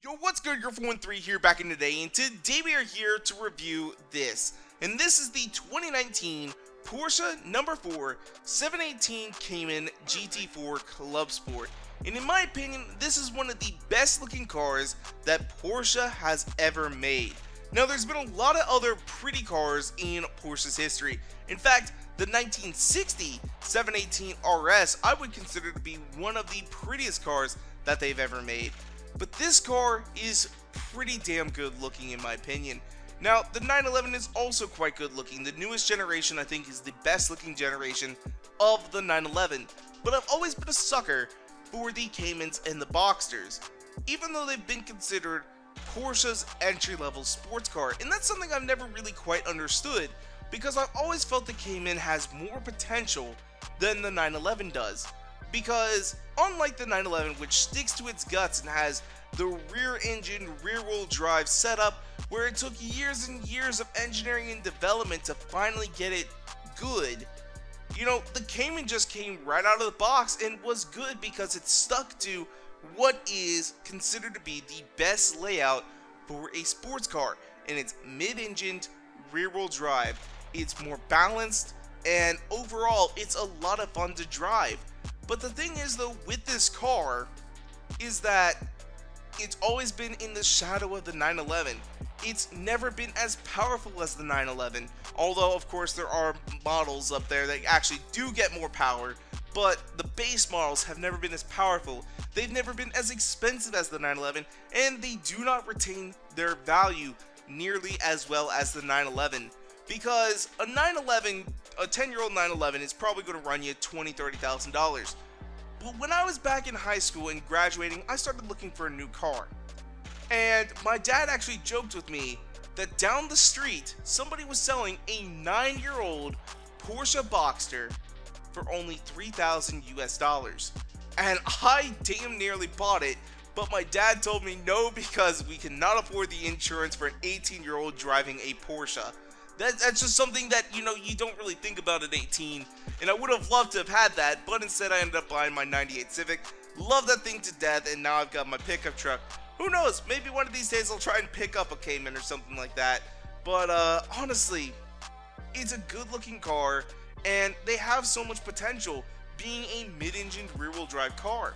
Yo, what's good? You're 413 here back in today, and today we are here to review this. And this is the 2019 Porsche number 4 718 Cayman GT4 Clubsport. And in my opinion, this is one of the best looking cars that Porsche has ever made. Now, there's been a lot of other pretty cars in Porsche's history. In fact, the 1960 718 RS I would consider to be one of the prettiest cars that they've ever made. But this car is pretty damn good looking in my opinion. Now, the 911 is also quite good looking. The newest generation I think is the best looking generation of the 911. But I've always been a sucker for the Caymans and the Boxsters, even though they've been considered Porsche's entry-level sports car. And that's something I've never really quite understood, because I've always felt the Cayman has more potential than the 911 does. Because unlike the 911, which sticks to its guts and has the rear engine, rear wheel drive setup, where it took years and years of engineering and development to finally get it good, you know, the Cayman just came right out of the box and was good because it stuck to what is considered to be the best layout for a sports car. And it's mid-engined, rear wheel drive. It's more balanced, and overall, it's a lot of fun to drive. But the thing is though, with this car, is that it's always been in the shadow of the 911. It's never been as powerful as the 911, although of course there are models up there that actually do get more power, but the base models have never been as powerful. They've never been as expensive as the 911, and they do not retain their value nearly as well as the 911. Because a 911, a 10-year-old 911 is probably going to run you $20,000–$30,000. But when I was back in high school and graduating, I started looking for a new car. And my dad actually joked with me that down the street, somebody was selling a 9-year-old Porsche Boxster for only $3,000 US. And I damn nearly bought it, but my dad told me no, because we cannot afford the insurance for an 18-year-old driving a Porsche. That's just something that, you know, you don't really think about at 18, and I would have loved to have had that, but instead I ended up buying my 98 Civic. Love that thing to death, and now I've got my pickup truck. Who knows, maybe one of these days I'll try and pick up a Cayman or something like that. But honestly, it's a good looking car, and they have so much potential being a mid-engined rear-wheel drive car.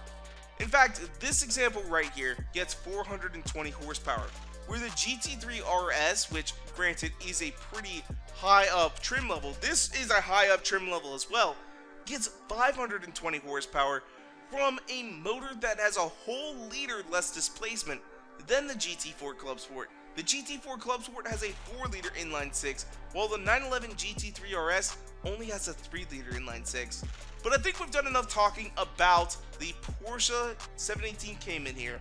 In fact, this example right here gets 420 horsepower, where the GT3 RS, which granted is a pretty high up trim level, this is a high up trim level as well, gets 520 horsepower from a motor that has a whole liter less displacement than the GT4 Clubsport. The GT4 Clubsport has a 4-liter inline-6, while the 911 GT3 RS only has a 3-liter inline-6. But I think we've done enough talking about the Porsche 718 Cayman here.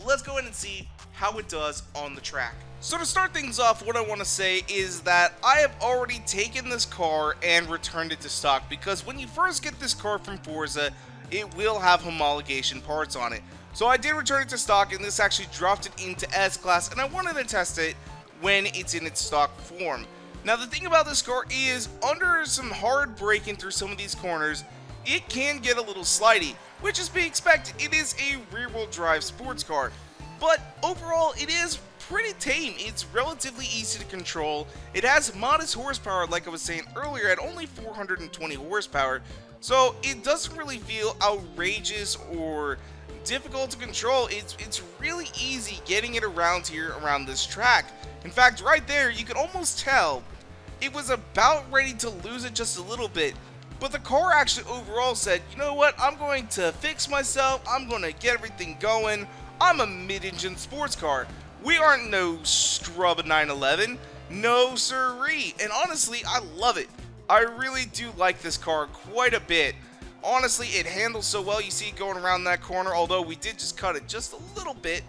Let's go ahead and see how it does on the track. So to start things off, what I want to say is that I have already taken this car and returned it to stock, because when you first get this car from Forza, it will have homologation parts on it. So I did return it to stock, and this actually dropped it into S-Class, and I wanted to test it when it's in its stock form. Now the thing about this car is, under some hard braking through some of these corners, it can get a little slidey, which is to be expected. It is a rear-wheel drive sports car, but overall it is pretty tame. It's relatively easy to control. It has modest horsepower, like I was saying earlier, at only 420 horsepower, so it doesn't really feel outrageous or difficult to control. It's really easy getting it around here, around this track. In fact, right there, you can almost tell it was about ready to lose it just a little bit. But the car actually overall said, you know what, I'm going to fix myself, I'm going to get everything going, I'm a mid-engine sports car. We aren't no scrub 911, no siree. And honestly, I love it. I really do like this car quite a bit. Honestly, it handles so well. You see it going around that corner, although we did just cut it just a little bit.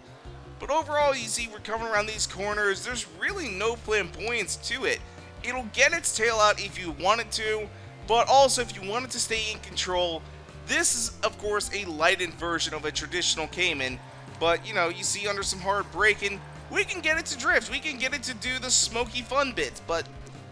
But overall, you see we're coming around these corners. There's really no flamboyance to it. It'll get its tail out if you want it to, but also if you wanted to stay in control. This is of course a lightened version of a traditional Cayman, but you know, you see under some hard braking, we can get it to drift, we can get it to do the smoky fun bits. But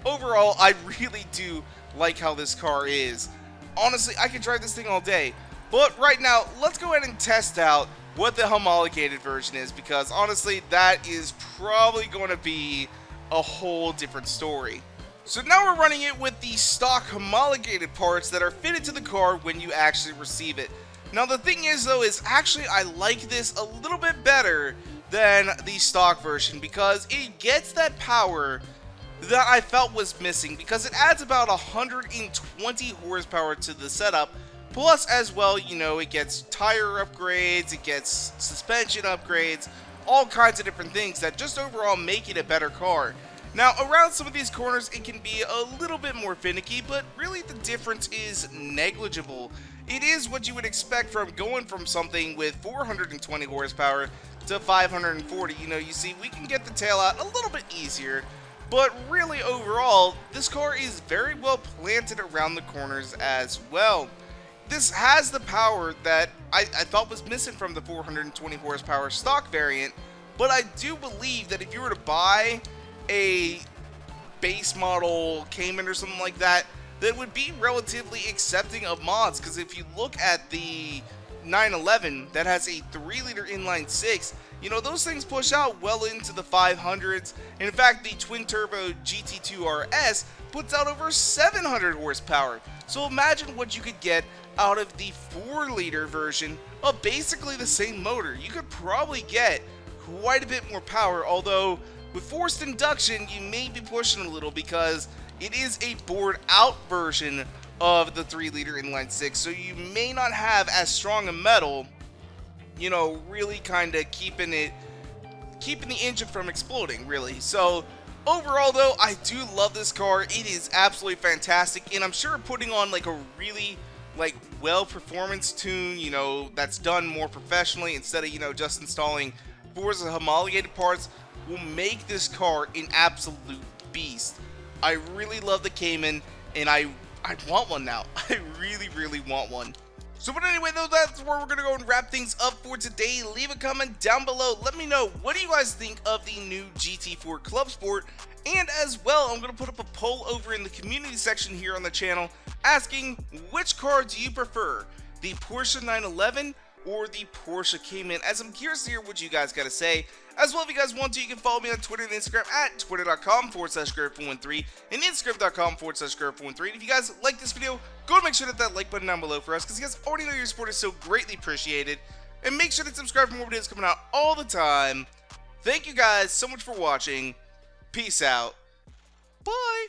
overall, I really do like how this car is. Honestly, I could drive this thing all day. But right now, let's go ahead and test out what the homologated version is, because honestly, that is probably going to be a whole different story. So now we're running it with the stock homologated parts that are fitted to the car when you actually receive it. Now the thing is though, is actually I like this a little bit better than the stock version, because it gets that power that I felt was missing, because it adds about 120 horsepower to the setup. Plus, as well, you know, it gets tire upgrades, it gets suspension upgrades, all kinds of different things that just overall make it a better car. Now, around some of these corners, it can be a little bit more finicky, but really the difference is negligible. It is what you would expect from going from something with 420 horsepower to 540. You know, you see, we can get the tail out a little bit easier, but really overall, this car is very well planted around the corners as well. This has the power that I thought was missing from the 420 horsepower stock variant, but I do believe that if you were to buy a base model Cayman or something like that, that would be relatively accepting of mods, because if you look at the 911 that has a 3-liter inline 6, you know, those things push out well into the 500s. And in fact, the twin-turbo GT2 RS puts out over 700 horsepower. So imagine what you could get out of the 4-liter version of basically the same motor. You could probably get quite a bit more power, although with forced induction, you may be pushing a little, because it is a bored out version of the 3-liter inline 6, so you may not have as strong a metal, you know, really kind of keeping the engine from exploding, really. So overall though, I do love this car. It is absolutely fantastic, and I'm sure putting on like a really well performance tune, you know, that's done more professionally instead of, you know, just installing Forza homologated parts, will make this car an absolute beast. I really love the Cayman, and I want one now. I really want one. So but anyway though, that's where we're gonna go and wrap things up for today. Leave a comment down below. Let me know, what do you guys think of the new GT4 Clubsport? And as well, I'm gonna put up a poll over in the community section here on the channel asking, which car do you prefer, the Porsche 911 or the Porsche Cayman? As I'm curious to hear what you guys gotta say. As well, if you guys want to, you can follow me on Twitter and Instagram at twitter.com/Garrett413 and Instagram.com/Garrett413. And if you guys like this video, go and make sure to hit that like button down below for us, because you guys already know your support is so greatly appreciated. And make sure to subscribe for more videos coming out all the time. Thank you guys so much for watching. Peace out. Bye.